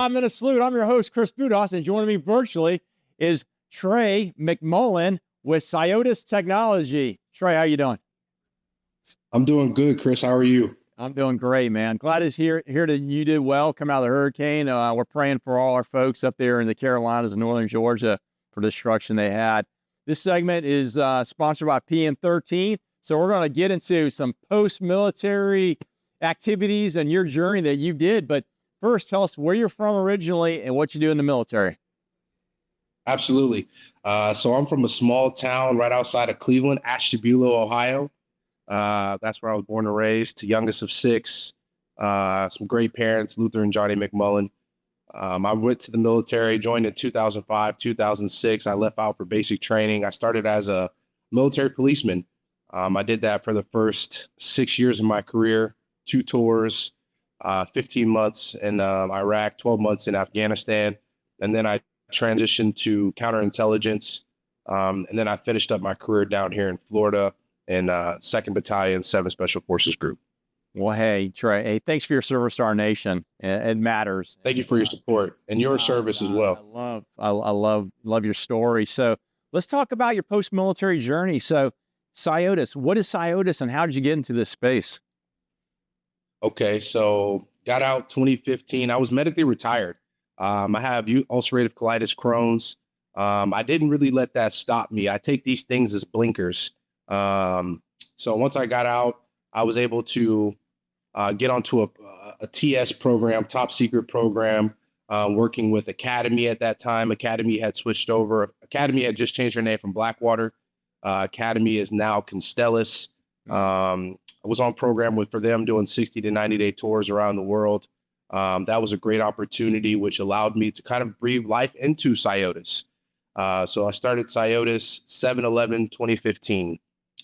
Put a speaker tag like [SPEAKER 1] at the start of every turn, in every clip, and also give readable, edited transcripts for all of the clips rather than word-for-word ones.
[SPEAKER 1] 5-minute salute. I'm your host, Chris Budihas, and joining me virtually is Trei McMullen with Syotos Technology. Trei, how you doing?
[SPEAKER 2] I'm doing good, Chris. How are you?
[SPEAKER 1] I'm doing great, man. Glad to hear that you did well, come out of the hurricane. We're praying for all our folks up there in the Carolinas and northern Georgia for the destruction they had. This segment is sponsored by PM13, so we're going to get into some post-military activities and your journey that you did. But first, tell us where you're from originally and what you do in the military.
[SPEAKER 2] Absolutely. So I'm from a small town right outside of Cleveland, Ashtabula, Ohio. That's where I was born and raised, the youngest of six. Some great parents, Luther and Johnny McMullen. I went to the military, joined in 2005, 2006. I left out for basic training. I started as a military policeman. I did that for the first 6 years of my career, 2 tours, 15 months in Iraq, 12 months in Afghanistan. And then I transitioned to counterintelligence. And then I finished up my career down here in Florida in 2nd Battalion, 7th Special Forces Group.
[SPEAKER 1] Well, hey, Trei, hey, thanks for your service to our nation. It matters.
[SPEAKER 2] Thank you for your support and your service as well.
[SPEAKER 1] I love your story. So let's talk about your post-military journey. So Syotos, what is Syotos and how did you get into this space?
[SPEAKER 2] Okay, so got out 2015. I was medically retired. I have ulcerative colitis, Crohn's. I didn't really let that stop me. I take these things as blinkers. So once I got out, I was able to get onto a TS program, top secret program, working with Academy at that time. Academy had switched over. Academy had just changed their name from Blackwater. Academy is now Constellus. I was on program for them doing 60 to 90-day tours around the world. That was a great opportunity, which allowed me to kind of breathe life into Syotos. So I started Syotos 7/11/2015.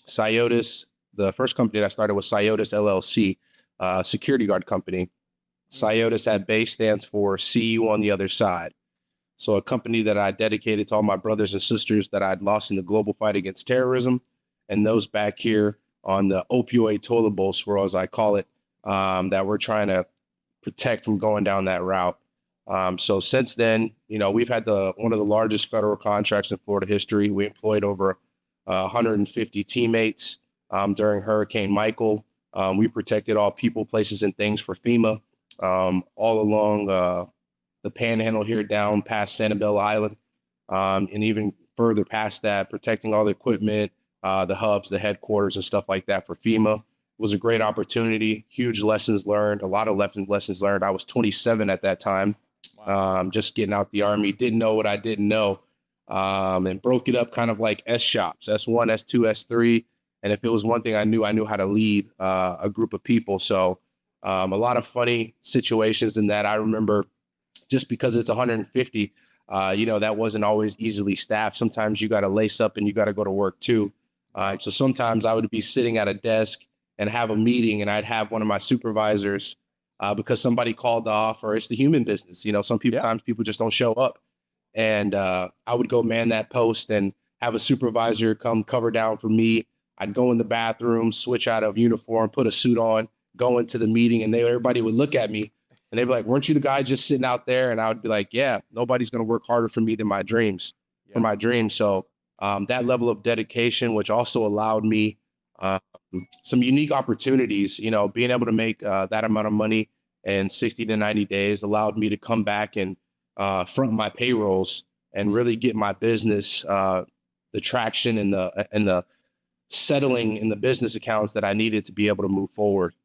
[SPEAKER 2] Syotos, the first company that I started was Syotos LLC, security guard company. Syotos at base stands for see you on the other side. So a company that I dedicated to all my brothers and sisters that I'd lost in the global fight against terrorism, and those back here on the opioid toilet bowl swirl, as I call it, that we're trying to protect from going down that route. So since then, we've had one of the largest federal contracts in Florida history. We employed over 150 teammates during Hurricane Michael. We protected all people, places, and things for FEMA all along the panhandle here down past Sanibel Island, and even further past that, protecting all the equipment, the hubs, the headquarters, and stuff like that for FEMA. It was a great opportunity, huge lessons learned, a lot of lessons learned. I was 27 at that time, just getting out the Army, didn't know what I didn't know, and broke it up kind of like S shops, S1, S2, S3. And if it was one thing I knew how to lead a group of people. So a lot of funny situations in that. I remember just because it's 150, that wasn't always easily staffed. Sometimes you got to lace up and you got to go to work too. So sometimes I would be sitting at a desk and have a meeting, and I'd have one of my supervisors because somebody called off, or it's the human business. Sometimes people just don't show up. And I would go man that post and have a supervisor come cover down for me. I'd go in the bathroom, switch out of uniform, put a suit on, go into the meeting, and everybody would look at me and they'd be like, "Weren't you the guy just sitting out there?" And I would be like, "Yeah, nobody's going to work harder for me than my dreams, for my dreams." So that level of dedication, which also allowed me some unique opportunities, being able to make that amount of money in 60 to 90 days allowed me to come back and front my payrolls and really get my business, the traction and the settling in the business accounts that I needed to be able to move forward.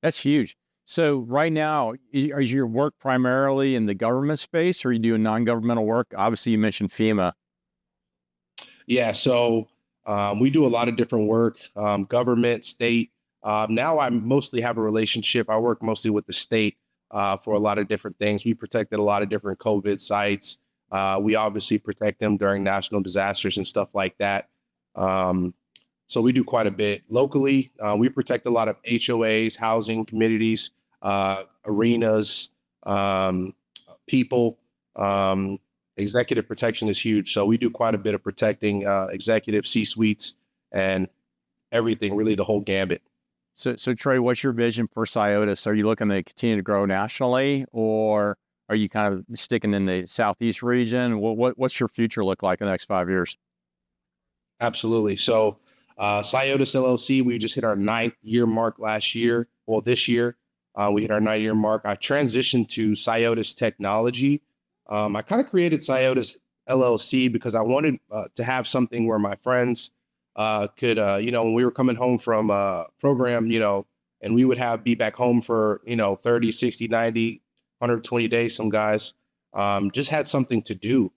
[SPEAKER 1] That's huge. So right now, is your work primarily in the government space, or are you doing non-governmental work? Obviously, you mentioned FEMA.
[SPEAKER 2] Yeah, so we do a lot of different work, government, state. Now I mostly have a relationship. I work mostly with the state for a lot of different things. We protected a lot of different COVID sites. We obviously protect them during national disasters and stuff like that. So we do quite a bit locally. We protect a lot of HOAs, housing communities, arenas, people. Executive protection is huge. So we do quite a bit of protecting executive C-suites and everything, really the whole gambit.
[SPEAKER 1] So Trei, what's your vision for Syotos? Are you looking to continue to grow nationally, or are you kind of sticking in the Southeast region? What's your future look like in the next 5 years?
[SPEAKER 2] Absolutely. So, Syotos LLC, we just hit our 9th-year mark last year. Well, this year, we hit our 9-year mark. I transitioned to Syotos Technology. I kind of created Syotos LLC because I wanted to have something where my friends could, when we were coming home from a program, and we would be back home for, 30, 60, 90, 120 days, some guys just had something to do.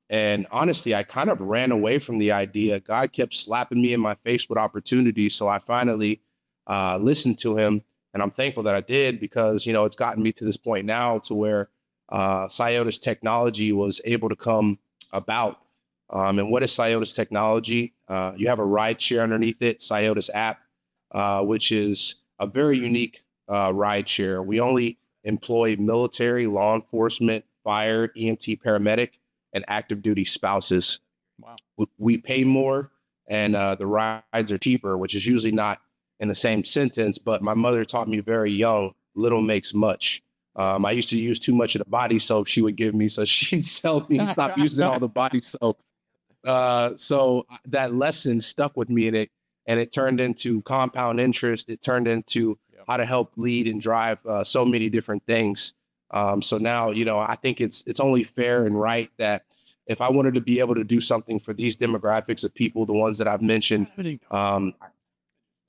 [SPEAKER 2] And honestly, I kind of ran away from the idea. God kept slapping me in my face with opportunities. So I finally listened to him. And I'm thankful that I did because, it's gotten me to this point now to where Syotos Technology was able to come about. And what is Syotos Technology? You have a ride share underneath it, Syotos app, which is a very unique ride share. We only employ military, law enforcement, fire, EMT, paramedic, and active duty spouses.
[SPEAKER 1] Wow.
[SPEAKER 2] We pay more and the rides are cheaper, which is usually not in the same sentence, but my mother taught me very young, little makes much. I used to use too much of the body soap she would give me, so she'd tell me to stop using all the body soap. So that lesson stuck with me, and it turned into compound interest. It turned into how to help lead and drive so many different things. So now, I think it's only fair and right that if I wanted to be able to do something for these demographics of people, the ones that I've mentioned,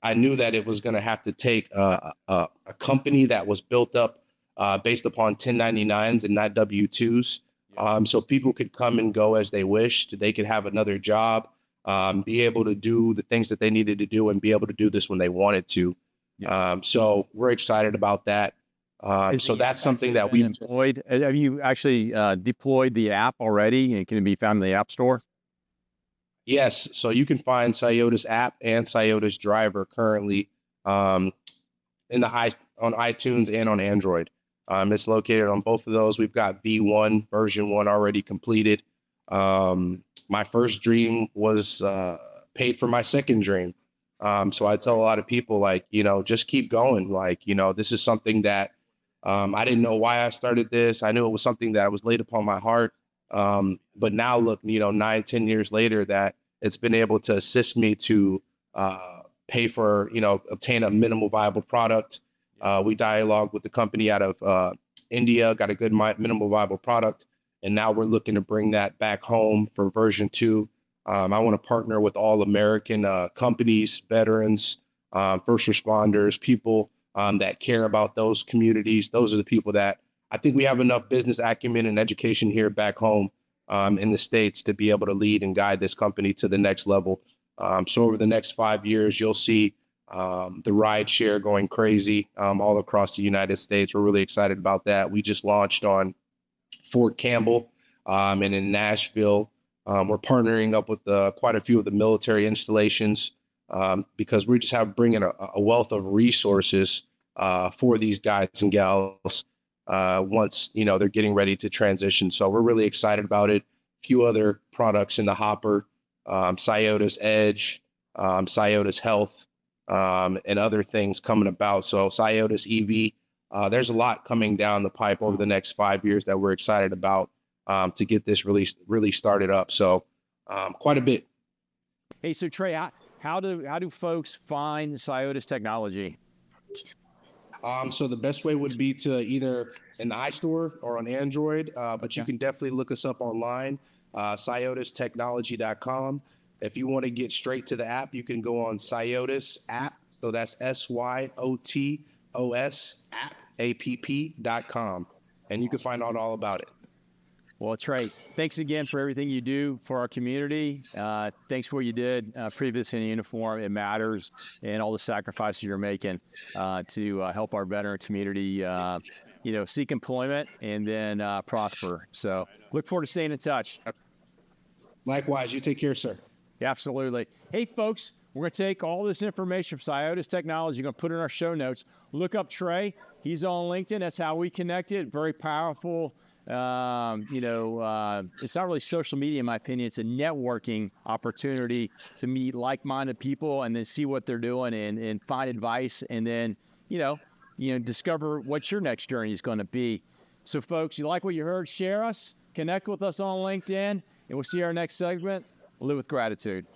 [SPEAKER 2] I knew that it was going to have to take a company that was built up based upon 1099s and not W-2s. So people could come and go as they wished. They could have another job, be able to do the things that they needed to do and be able to do this when they wanted to. So we're excited about that. So that's something that we
[SPEAKER 1] employed. Have you actually deployed the app already, and can it be found in the App Store?
[SPEAKER 2] Yes. So you can find Syotos app and Syotos driver currently on iTunes and on Android. It's located on both of those. We've got V1 version 1 already completed. My first dream was paid for my second dream. So I tell a lot of people, just keep going. This is something that I didn't know why I started this. I knew it was something that was laid upon my heart. But now look, 9, 10 years later, that it's been able to assist me to pay for, obtain a minimal viable product. We dialogued with the company out of India, got a good minimal viable product. And now we're looking to bring that back home for version 2. I want to partner with all American companies, veterans, first responders, people that care about those communities. Those are the people that I think we have enough business acumen and education here back home in the States to be able to lead and guide this company to the next level. So over the next 5 years, you'll see the ride share going crazy all across the United States. We're really excited about that. We just launched on Fort Campbell and in Nashville. We're partnering up with quite a few of the military installations because we just bringing a wealth of resources for these guys and gals once, they're getting ready to transition. So we're really excited about it. A few other products in the hopper, Syotos Edge, Syotos Health, and other things coming about. So Syotos EV, there's a lot coming down the pipe over the next 5 years that we're excited about to get this really started up. So quite a bit.
[SPEAKER 1] Hey, so Trey, how do folks find Syotos Technology?
[SPEAKER 2] So the best way would be to either in the iStore or on Android, but you can definitely look us up online, syotostechnology.com. If you want to get straight to the app, you can go on Syotos app. So that's SYOTOS app.com. And you can find out all about it.
[SPEAKER 1] Well, Trey, thanks again for everything you do for our community. Thanks for what you did previously in uniform. It matters, and all the sacrifices you're making to help our veteran community, seek employment and then prosper. So look forward to staying in touch.
[SPEAKER 2] Likewise, you take care, sir.
[SPEAKER 1] Absolutely. Hey, folks, we're going to take all this information from Syotos Technology. We're going to put it in our show notes. Look up Trey. He's on LinkedIn. That's how we connected. Very powerful. It's not really social media, in my opinion. It's a networking opportunity to meet like-minded people and then see what they're doing and find advice and then, discover what your next journey is going to be. So, folks, you like what you heard? Share us, connect with us on LinkedIn, and we'll see you in our next segment. We'll live with gratitude.